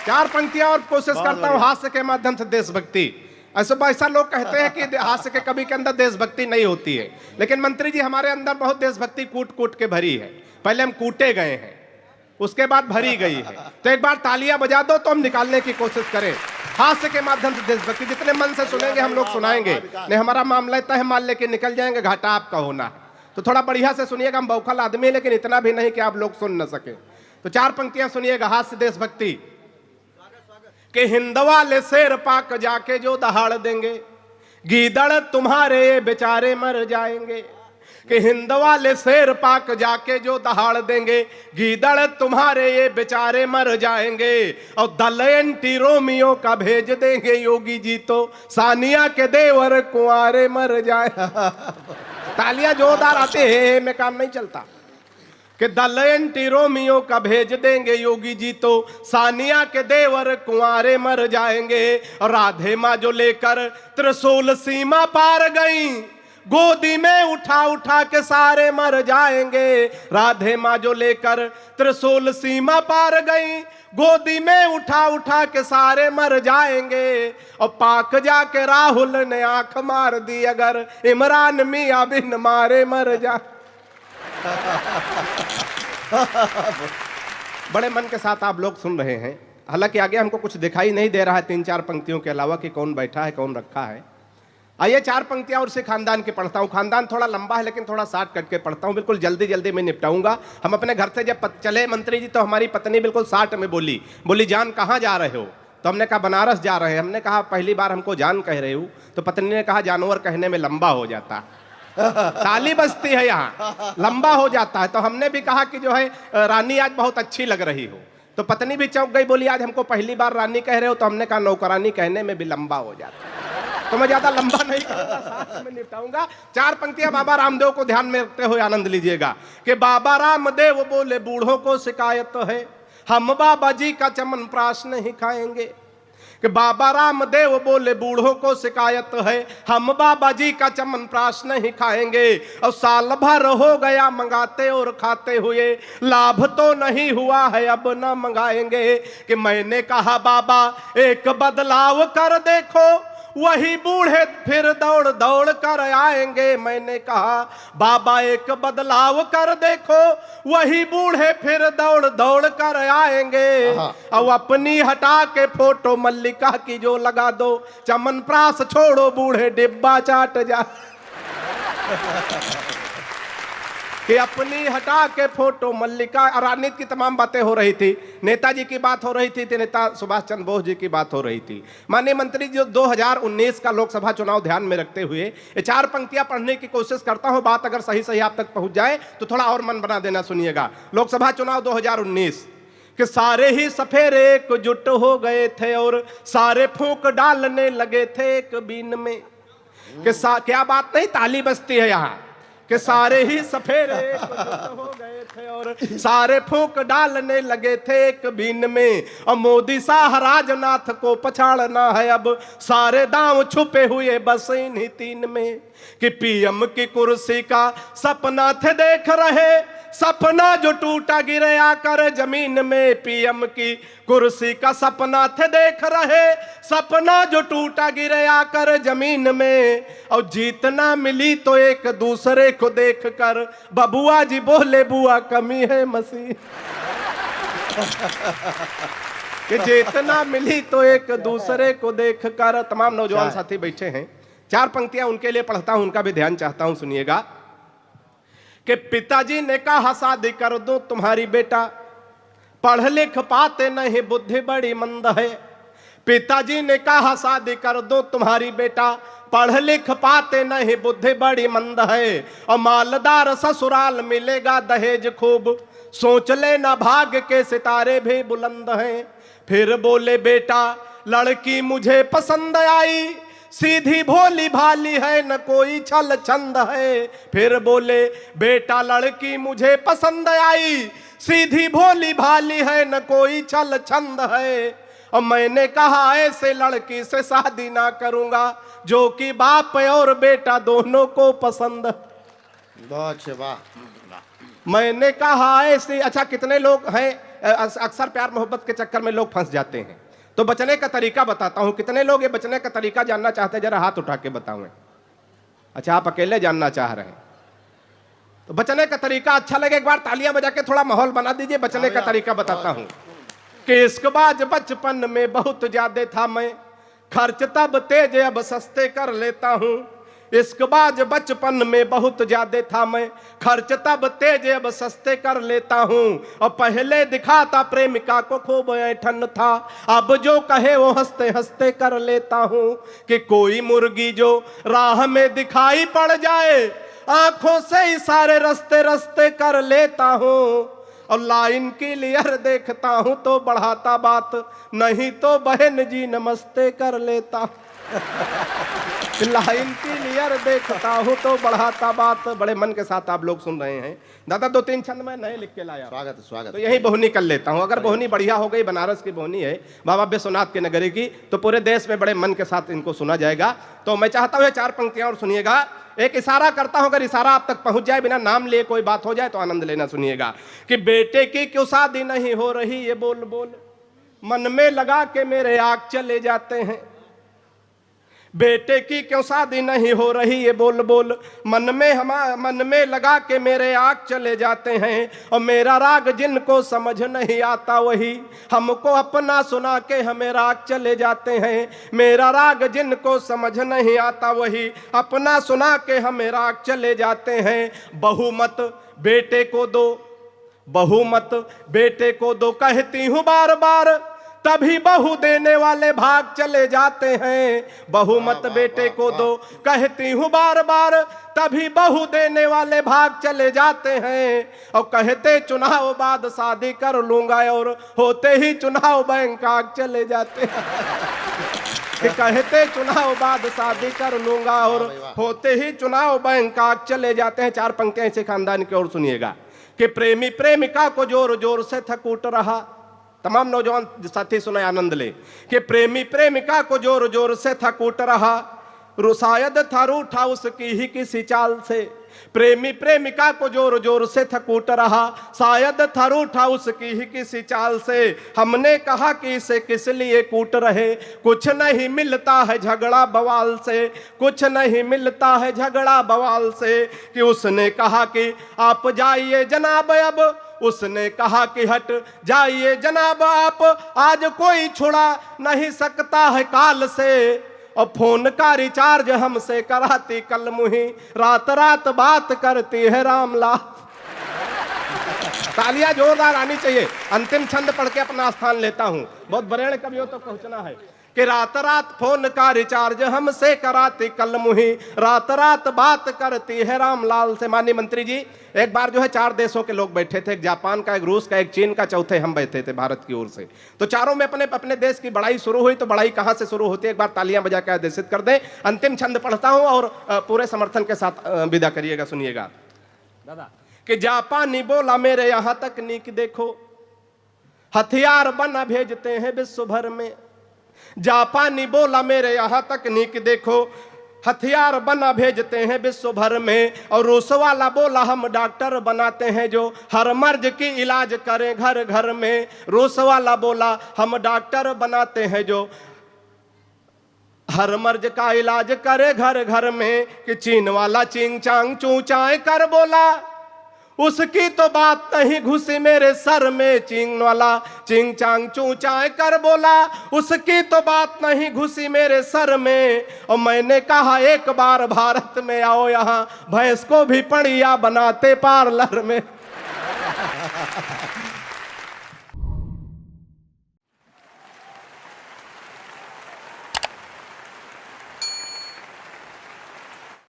चार पंक्तियां और कोशिश करता हूं हास्य के माध्यम से देशभक्ति। ऐसा लोग कहते हैं कि हास्य के कवि के अंदर देशभक्ति नहीं होती है, लेकिन मंत्री जी हमारे अंदर बहुत देशभक्ति कूट कूट के भरी है। पहले हम कूटे गए हैं, उसके बाद भरी गई है। तो एक बार तालियां बजा दो तो हम निकालने की कोशिश करें हास्य के माध्यम से देशभक्ति। जितने मन से सुनेंगे हम लोग सुनाएंगे, नहीं हमारा मामला तय है, मान लेके निकल जाएंगे, घाटा आपका होना है। तो थोड़ा बढ़िया से सुनिएगा, हम बौखल आदमी है लेकिन इतना भी नहीं कि आप लोग सुन न सके। तो चार पंक्तियां सुनिएगा हास्य देशभक्ति। कि हिंदवा ले शेर पाक जाके जो दहाड़ देंगे, गीदड़ तुम्हारे बेचारे मर जाएंगे। कि हिंदवा ले शेर पाक जाके जो दहाड़ देंगे, गीदड़ तुम्हारे ये बेचारे मर जाएंगे। और दल एंटी रोमियो का भेज देंगे योगी जी तो सानिया के देवर कुंवारे मर जाए। तालियां जोरदार आते हैं में काम नहीं चलता। कि दल एंटी रोमियो का भेज देंगे योगी जी तो सानिया के देवर कुंवारे मर जाएंगे। और राधे माँ जो लेकर त्रिशूल सीमा पार गई, गोदी में उठा उठा के सारे मर जाएंगे। राधे माँ जो लेकर त्रिशूल सीमा पार गई, गोदी में उठा उठा के सारे मर जाएंगे। और पाक जाके राहुल ने आंख मार दी, अगर इमरान मियां बिन मारे मर जा। बड़े मन के साथ आप लोग सुन रहे हैं। हालांकि आगे हमको कुछ दिखाई नहीं दे रहा है तीन चार पंक्तियों के अलावा कि कौन बैठा है कौन रखा है। आइए चार पंक्तियां और से खानदान के पढ़ता हूं। खानदान थोड़ा लंबा है लेकिन थोड़ा शार्ट कट के पढ़ता हूं, बिल्कुल जल्दी जल्दी में निपटाऊंगा। हम अपने घर से जब चले मंत्री जी तो हमारी पत्नी बिल्कुल शार्ट में बोली जान कहाँ जा रहे हो? तो हमने कहा बनारस जा रहे हैं। हमने कहा पहली बार हमको जान कह रहे हो? तो पत्नी ने कहा जानवर कहने में लंबा हो जाता है। ताली बजती है यहाँ, लंबा हो जाता है। तो हमने भी कहा कि जो है रानी आज बहुत अच्छी लग रही हो। तो पत्नी भी चौंक गई, बोली आज हमको पहली बार रानी कह रहे हो? तो हमने कहा नौकरानी कहने में भी लंबा हो जाता है। तो मैं ज्यादा लंबा नहीं करूंगा, साथ में निपटाऊंगा। चार पंक्तियां बाबा रामदेव को ध्यान में रखते हुए आनंद लीजिएगा। कि बाबा रामदेव बोले बूढ़ों को शिकायत है, हम बाबा जी का चमन प्राश नहीं खाएंगे। कि बाबा रामदेव बोले बूढ़ों को शिकायत है, हम बाबा जी का चमन प्राश नहीं खाएंगे। और साल भर हो गया मंगाते और खाते हुए, लाभ तो नहीं हुआ है अब न मंगाएंगे। कि मैंने कहा बाबा एक बदलाव कर देखो, वही बूढ़े फिर दौड़ दौड़ कर आएंगे। मैंने कहा बाबा एक बदलाव कर देखो, वही बूढ़े फिर दौड़ दौड़ कर आएंगे। अब अपनी हटा के फोटो मल्लिका की जो लगा दो, चमन प्रास छोड़ो बूढ़े डिब्बा चाट जा। कि अपनी हटा के फोटो मल्लिका। राजनीति की तमाम बातें हो रही थी, नेताजी की बात हो रही थी, नेता सुभाष चंद्र बोस जी की बात हो रही थी। माननीय मंत्री जी 2019 का लोकसभा चुनाव ध्यान में रखते हुए ये चार पंक्तियां पढ़ने की कोशिश करता हूं। बात अगर सही सही आप तक पहुंच जाए तो थोड़ा और मन बना देना। सुनिएगा लोकसभा चुनाव 2019 कि सारे ही सफेरे एकजुट हो गए थे और सारे फूंक डालने लगे थे एक बीन में। कि क्या बात नहीं, ताली बजती है यहाँ। कि सारे ही सफेरे एकजुट हो गए थे और सारे फूंक डालने लगे थे एक बीन में। और मोदी शाह राजनाथ को पछाड़ना है अब, सारे दांव छुपे हुए बस इन्हीं तीन में। कि पीएम की कुर्सी का सपना थे देख रहे, सपना जो टूटा गिरे आकर जमीन में। पीएम की कुर्सी का सपना थे देख रहे, सपना जो टूटा गिरे आकर जमीन में। और जीतना मिली तो एक दूसरे को देखकर, बबुआ जी बोले बुआ कमी है मसीह। कि जीतना मिली तो एक दूसरे को देखकर। तमाम नौजवान साथी बैठे हैं, चार पंक्तियां उनके लिए पढ़ता हूं, उनका भी ध्यान चाहता हूं, सुनिएगा। कि पिताजी ने कहा शादी कर दो तुम्हारी बेटा, पढ़ लिख पाते नहीं बुद्धि बड़ी मंद है। पिताजी ने कहा शादी कर दो तुम्हारी बेटा, पढ़ लिख पाते नहीं बुद्धि बड़ी मंद है। और मालदार ससुराल मिलेगा दहेज खूब, सोच लेना भाग्य के सितारे भी बुलंद हैं। फिर बोले बेटा लड़की मुझे पसंद आई, सीधी भोली भाली है न कोई छल छंद है। फिर बोले बेटा लड़की मुझे पसंद आई, सीधी भोली भाली है न कोई छल छंद है। और मैंने कहा ऐसे लड़की से शादी ना करूंगा, जो कि बाप और बेटा दोनों को पसंद। बहुत वाह। मैंने कहा ऐसे। अच्छा कितने लोग हैं अक्सर प्यार मोहब्बत के चक्कर में लोग फंस जाते हैं। तो बचने का तरीका बताता हूं। कितने लोग ये बचने का तरीका जानना चाहते हैं? जरा हाथ उठा के बताऊं। अच्छा, आप अकेले जानना चाह रहे हैं तो बचने का तरीका अच्छा लगे एक बार तालियां बजा के थोड़ा माहौल बना दीजिए। बचने का तरीका बताता हूं कि इश्कबाज बचपन में बहुत ज्यादा था मैं, खर्च तब तेज अब सस्ते कर लेता हूं। इश्कबाज बचपन में बहुत ज्यादा था मैं, खर्च तब तेज अब सस्ते कर लेता हूं। और पहले दिखाता प्रेमिका को खूब ऐठन था, अब जो कहे वो हंसते हंसते कर लेता हूं। कि कोई मुर्गी जो राह में दिखाई पड़ जाए, आंखों से इशारे रस्ते रस्ते कर लेता हूं। और लाइन क्लियर देखता हूं तो बढ़ाता बात, नहीं तो बहन जी नमस्ते कर लेता। लाइन क्लियर देखता हूं तो बढ़ाता बात। बड़े मन के साथ आप लोग सुन रहे हैं। दादा 2-3 छंद में नए लिख के लाया। स्वागत है, स्वागत। तो यही बोहनी कर लेता हूं। अगर बोहनी बढ़िया हो गई, बनारस की बोहनी है बाबा विश्वनाथ के नगरी की, तो पूरे देश में बड़े मन के साथ इनको सुना जाएगा। तो मैं चाहता हूं 4 पंक्तियां और सुनिएगा। एक इशारा करता हूं, अगर इशारा आप तक पहुंच जाए, बिना नाम लिए कोई बात हो जाए तो आनंद लेना। सुनिएगा कि बेटे की क्यों शादी नहीं हो रही, ये बोल बोल मन में लगा के मेरे आग चले जाते हैं। बेटे की क्यों शादी नहीं हो रही, ये बोल बोल मन में लगा के मेरे आग चले जाते हैं। और मेरा राग जिनको समझ नहीं आता, वही हमको अपना सुना के हमें राग चले जाते हैं। मेरा राग जिनको समझ नहीं आता, वही अपना सुना के हमें राग चले जाते हैं। बहुमत बेटे को दो, बहुमत बेटे को दो, कहती हूँ बार बार, तभी बहू देने वाले भाग चले जाते हैं। बहुमत बेटे को दो, कहती हूँ बार बार, तभी बहू देने वाले भाग चले जाते हैं। और कहते चुनाव बाद शादी कर लूंगा, और होते ही चुनाव बैंक आग चले जाते हैं। कहते चुनाव बाद शादी कर लूंगा, और होते ही चुनाव बैंक आग चले जाते हैं। 4 पंक्तियां इसे खानदान की ओर सुनिएगा कि प्रेमी प्रेमिका को जोर जोर से थकूट रहा। तमाम नौजवान साथी सुने, आनंद ले। कि प्रेमी प्रेमिका को जोर जोर से था कूट रहा, शायद था रूठा उसकी ही किसी चाल से। प्रेमी प्रेमिका को जोर जोर से था कूट रहा, शायद था रूठा उसकी ही किसी चाल से। हमने कहा कि इसे किस लिए कूट रहे, कुछ नहीं मिलता है झगड़ा बवाल से, कुछ नहीं मिलता है झगड़ा बवाल से। कि उसने कहा कि आप जाइए जनाब, अब उसने कहा कि हट जाइए जनाब आप, आज कोई छुड़ा नहीं सकता है काल से। और फोन का रिचार्ज हमसे कराती कल मुही, रात रात बात करती है रामलाल। तालियां जोरदार आनी चाहिए। अंतिम छंद पढ़ के अपना स्थान लेता हूं। बहुत बरेड़ कवियों तक पहुंचना है। कि रात रात फोन का रिचार्ज हमसे कराती कल मुही, रात रात बात करती है रामलाल से। माननीय मंत्री जी, एक बार जो है 4 देशों के लोग बैठे थे, एक जापान का, एक रूस का, एक चीन का, चौथे हम बैठे थे भारत की ओर से। तो चारों में अपने अपने देश की बड़ाई शुरू हुई। तो बड़ाई कहां से शुरू होती है, एक बार तालियां बजा के आदेशित कर दें। अंतिम छंद पढ़ता हूं और पूरे समर्थन के साथ विदा करिएगा। सुनिएगा दादा कि जापानी बोला मेरे यहां तकनीक देखो, हथियार बना भेजते हैं विश्व भर में। जापानी बोला मेरे यहां तकनीक देखो, हथियार बना भेजते हैं विश्व भर में। और रूस वाला बोला हम डॉक्टर बनाते हैं जो हर मर्ज की इलाज करें घर घर में। रूस वाला बोला हम डॉक्टर बनाते हैं जो हर मर्ज का इलाज करे घर घर में। कि चीन वाला चिंग चांग चू चाय कर बोला, उसकी तो बात नहीं घुसी मेरे सर में। चिंग वाला चिंग चांग चू चाय कर बोला, उसकी तो बात नहीं घुसी मेरे सर में। और मैंने कहा एक बार भारत में आओ, यहाँ भैंस को भी पड़िया बनाते पार्लर में।